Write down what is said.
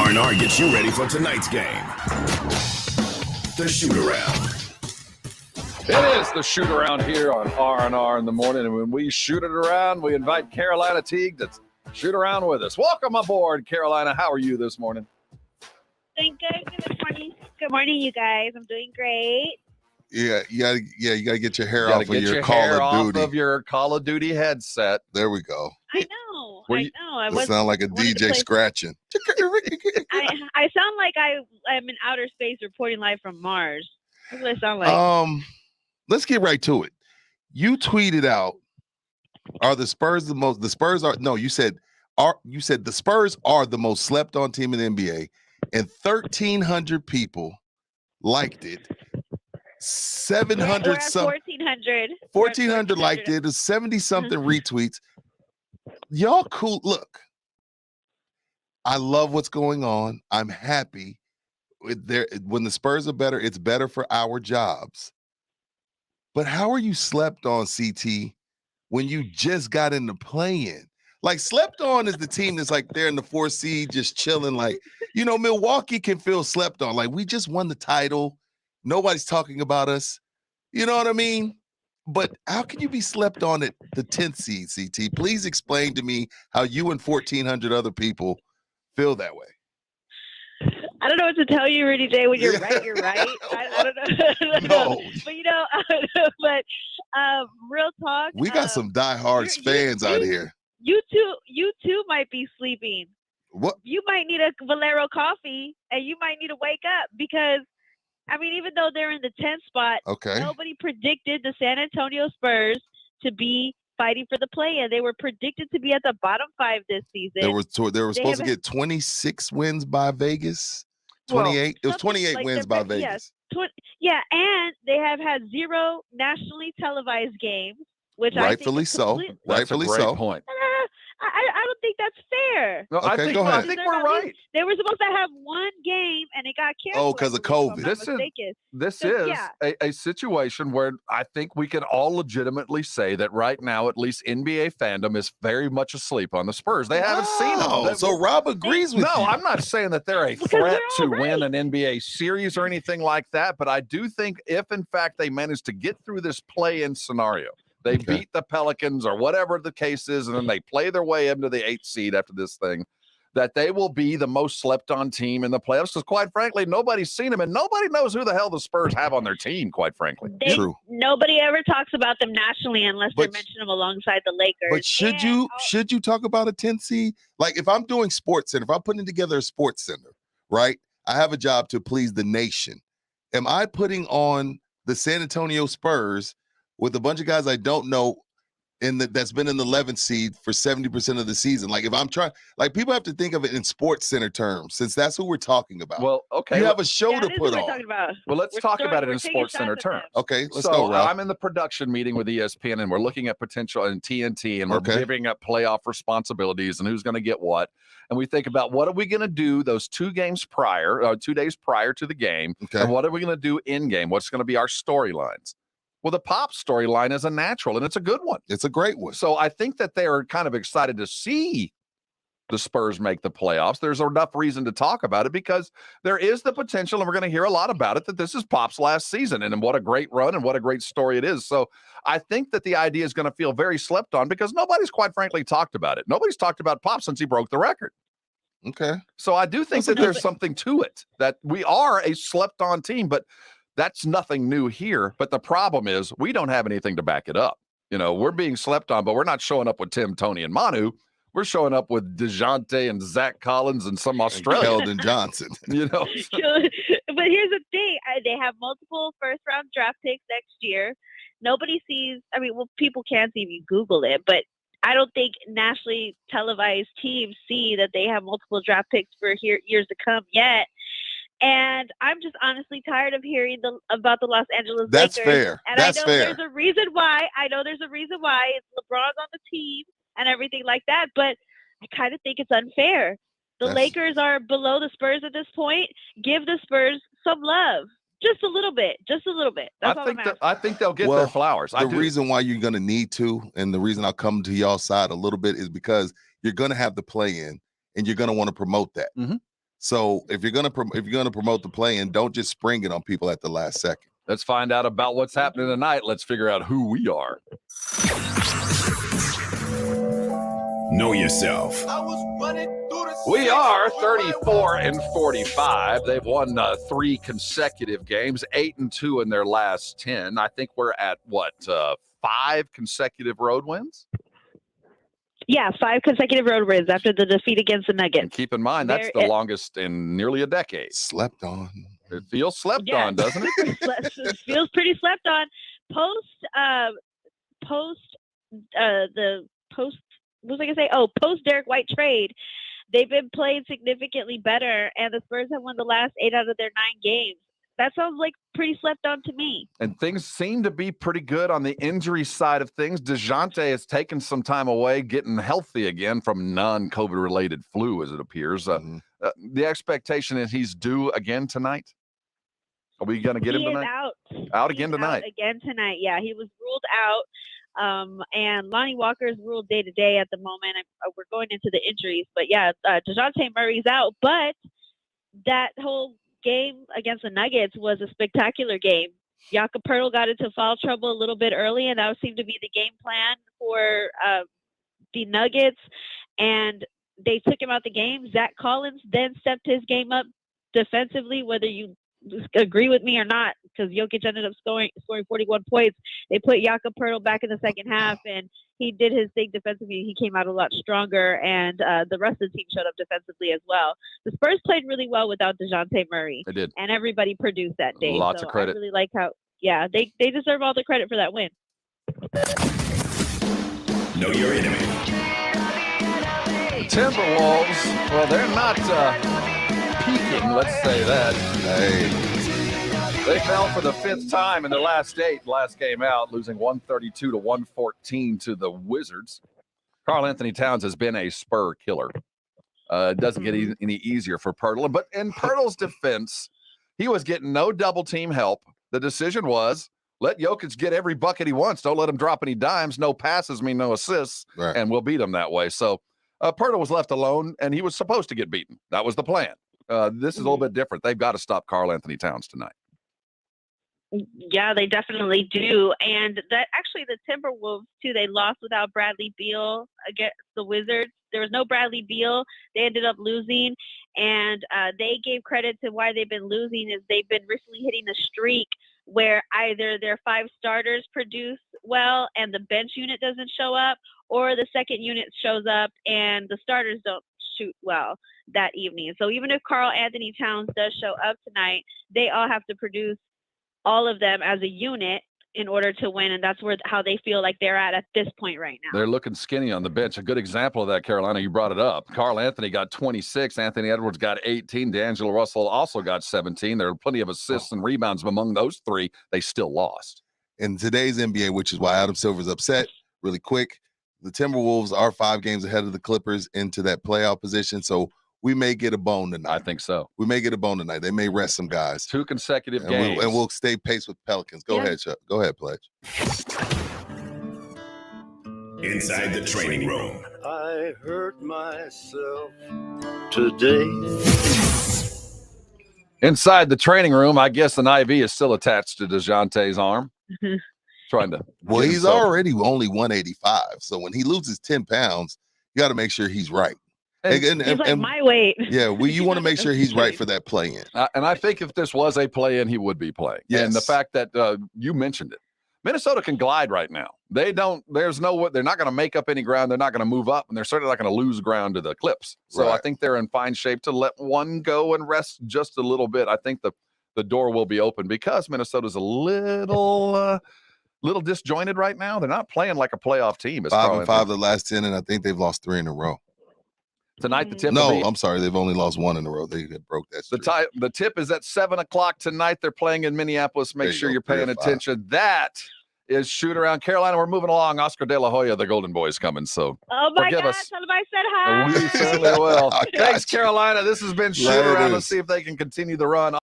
R&R gets you ready for tonight's game. The Shootaround. It is the Shootaround here on R&R in the morning, and when we shoot it around, we invite Carolina Teague to shoot around with us. Welcome aboard, Carolina. How are you this morning? Doing good. Good morning. Good morning, you guys. I'm doing great. Yeah, you gotta get your hair You off gotta of get your Call of Duty. off of your Call of Duty headset. There we go. I know. You sound like a DJ scratching. I sound like I'm in outer space reporting live from Mars. That's what I sound like. Let's get right to it. You tweeted out, "Are the Spurs the most?" The Spurs are no. You said the Spurs are the most slept on team in the NBA, and 1,300 people liked it. 700 some 1,400 liked it. 70 something retweets. Y'all cool. Look, I love what's going on. I'm happy. When the Spurs are better, it's better for our jobs. But how are you slept on, CT, when you just got in the play-in? Like, slept on is the team that's like they're in the 4th seed just chilling. Like, Milwaukee can feel slept on. Like, we just won the title. Nobody's talking about us. You know what I mean? But how can you be slept on at the 10th seed, CT? Please explain to me how you and 1,400 other people feel that way. I don't know what to tell you, Rudy J. When you're right, you're right. I don't know. I don't know. But real talk. We got some diehard fans out here. You too might be sleeping. What? You might need a Valero coffee, and you might need to wake up because, even though they're in the 10th spot, nobody predicted the San Antonio Spurs to be fighting for the play-in. They were predicted to be at the bottom 5 this season. They were supposed to get 26 wins by Vegas. 28. It was 28 wins by Vegas. Yeah, and they have had 0 nationally televised games, which rightfully so. Rightfully so. Point. I don't think that's fair. No, okay, go ahead. I think we're right. They were supposed to have 1 game, and it got canceled. Oh, because of COVID. This is a situation where I think we can all legitimately say that right now, at least NBA fandom is very much asleep on the Spurs. They haven't seen them. So Rob agrees with you. No, I'm not saying that they're a threat to win an NBA series or anything like that, but I do think if, in fact, they manage to get through this play-in scenario, they beat the Pelicans or whatever the case is, and then they play their way into the 8th seed after this thing, that they will be the most slept-on team in the playoffs because, quite frankly, nobody's seen them, and nobody knows who the hell the Spurs have on their team, quite frankly. True. Nobody ever talks about them nationally unless they mention them alongside the Lakers. But should you talk about a 10th seed? Like, if I'm doing Sports Center, if I'm putting together a Sports Center, right, I have a job to please the nation. Am I putting on the San Antonio Spurs with a bunch of guys I don't know that's been in the 11th seed for 70% of the season? Like, if I'm trying, like, people have to think of it in Sports Center terms, since that's who we're talking about. Well, okay. You have a show to put on. Well, let's talk about it in Sports Center terms. Okay, let's go, Rob. I'm in the production meeting with ESPN, and we're looking at potential in TNT, and we're giving up playoff responsibilities and who's going to get what. And we think about what are we going to do those 2 days prior to the game, and what are we going to do in game? What's going to be our storylines? Well, the Pop storyline is a natural, and it's a good one. It's a great one. So I think that they are kind of excited to see the Spurs make the playoffs. There's enough reason to talk about it because there is the potential, and we're going to hear a lot about it, that this is Pop's last season, and what a great run and what a great story it is. So I think that the idea is going to feel very slept on because nobody's quite frankly talked about it. Nobody's talked about Pop since he broke the record. Okay. So I do think that there's something to it, that we are a slept-on team, but that's nothing new here. But the problem is we don't have anything to back it up. We're being slept on, but we're not showing up with Tim, Tony, and Manu. We're showing up with DeJounte and Zach Collins and some Australian. Keldon Johnson. But here's the thing. They have multiple first-round draft picks next year. Nobody sees – people can see if you Google it, but I don't think nationally televised teams see that they have multiple draft picks for years to come yet. And I'm just honestly tired of hearing about the Los Angeles Lakers. That's fair. And That's fair. There's a reason why. I know there's a reason why. It's LeBron's on the team and everything like that. But I kind of think it's unfair. The Lakers are below the Spurs at this point. Give the Spurs some love. Just a little bit. Just a little bit. That's all I'm asking. I think they'll get their flowers. The reason why you're going to need to, and the reason I'll come to y'all's side a little bit, is because you're going to have the play-in, and you're going to want to promote that. Mm-hmm. So if you're gonna promote the play-in, don't just spring it on people at the last second. Let's find out about what's happening tonight. Let's figure out who we are. Know yourself. We are 34-45. They've won 3 consecutive games, 8-2 in their last 10. I think we're at 5 consecutive road wins. Yeah, 5 consecutive road wins after the defeat against the Nuggets. And keep in mind, that's the longest in nearly a decade. Slept on. It feels slept on, doesn't it? It feels pretty slept on. Post Derek White trade, they've been playing significantly better, and the Spurs have won the last 8 out of their 9 games. That sounds like pretty slept on to me. And things seem to be pretty good on the injury side of things. DeJounte has taken some time away, getting healthy again from non-COVID related flu, as it appears. The expectation is he's due again tonight. Are we going to get him tonight? Out again tonight. Yeah, he was ruled out. And Lonnie Walker's ruled day to day at the moment. We're going into the injuries, but yeah, DeJounte Murray's out. But that whole game against the Nuggets was a spectacular game. Jakob Poeltl got into foul trouble a little bit early, and that seemed to be the game plan for the Nuggets. And they took him out the game. Zach Collins then stepped his game up defensively, whether you agree with me or not, because Jokic ended up scoring 41 points. They put Jakob Poeltl back in the second half, and he did his thing defensively. He came out a lot stronger, and the rest of the team showed up defensively as well. The Spurs played really well without DeJounte Murray. They did. And everybody produced that day. Lots of credit. I really like how, they deserve all the credit for that win. Know your enemy. Timberwolves, well, they're not peaking, let's say that. Hey. They fell for the 5th time in their last game out, losing 132-114 to the Wizards. Karl Anthony Towns has been a Spur killer. It doesn't get any easier for Poeltl. But in Poeltl's defense, he was getting no double team help. The decision was, let Jokic get every bucket he wants. Don't let him drop any dimes. No passes mean no assists, right. And we'll beat him that way. So Poeltl was left alone, and he was supposed to get beaten. That was the plan. This is a little bit different. They've got to stop Karl Anthony Towns tonight. Yeah, they definitely do. And that actually the Timberwolves, too, they lost without Bradley Beal against the Wizards. There was no Bradley Beal. They ended up losing. And they gave credit to why they've been losing is they've been recently hitting a streak where either their 5 starters produce well and the bench unit doesn't show up, or the second unit shows up and the starters don't shoot well that evening. So even if Karl Anthony Towns does show up tonight, they all have to produce, all of them as a unit, in order to win, and that's how they feel like they're at this point right now. They're looking skinny on the bench. A good example of that, Carolina, you brought it up. Karl Anthony got 26. Anthony Edwards got 18. D'Angelo Russell also got 17. There are plenty of assists and rebounds among those 3. They still lost. In today's NBA, which is why Adam Silver's upset, really quick, the Timberwolves are 5 games ahead of the Clippers into that playoff position, so we may get a bone tonight. I think so. We may get a bone tonight. They may rest some guys. 2 consecutive and games. We'll stay pace with Pelicans. Go ahead, Chuck. Go ahead, Pledge. Inside the training room. I hurt myself today. Inside the training room, I guess an IV is still attached to DeJounte's arm. Trying to. Well, he's already only 185. So when he loses 10 pounds, you got to make sure he's right. He's like my weight. Yeah, you want to make sure he's right for that play-in. And I think if this was a play-in, he would be playing. Yes. And the fact that you mentioned it, Minnesota can glide right now. They're not going to make up any ground. They're not going to move up, and they're certainly not going to lose ground to the Clips. So right. I think they're in fine shape to let one go and rest just a little bit. I think the door will be open because Minnesota's a little disjointed right now. They're not playing like a playoff team. 5-5 the last 10, and I think they've lost 3 in a row. Tonight, the tip. No, I'm sorry. They've only lost 1 in a row. They broke that streak. The tip is at 7:00 tonight. They're playing in Minneapolis. Make sure you're paying attention. That is Shootaround Carolina. We're moving along. Oscar De La Hoya, the Golden Boy, is coming. So forgive us. Tell them I said hi. We certainly will. Thanks, Carolina. This has been Shootaround. Let's see if they can continue the run.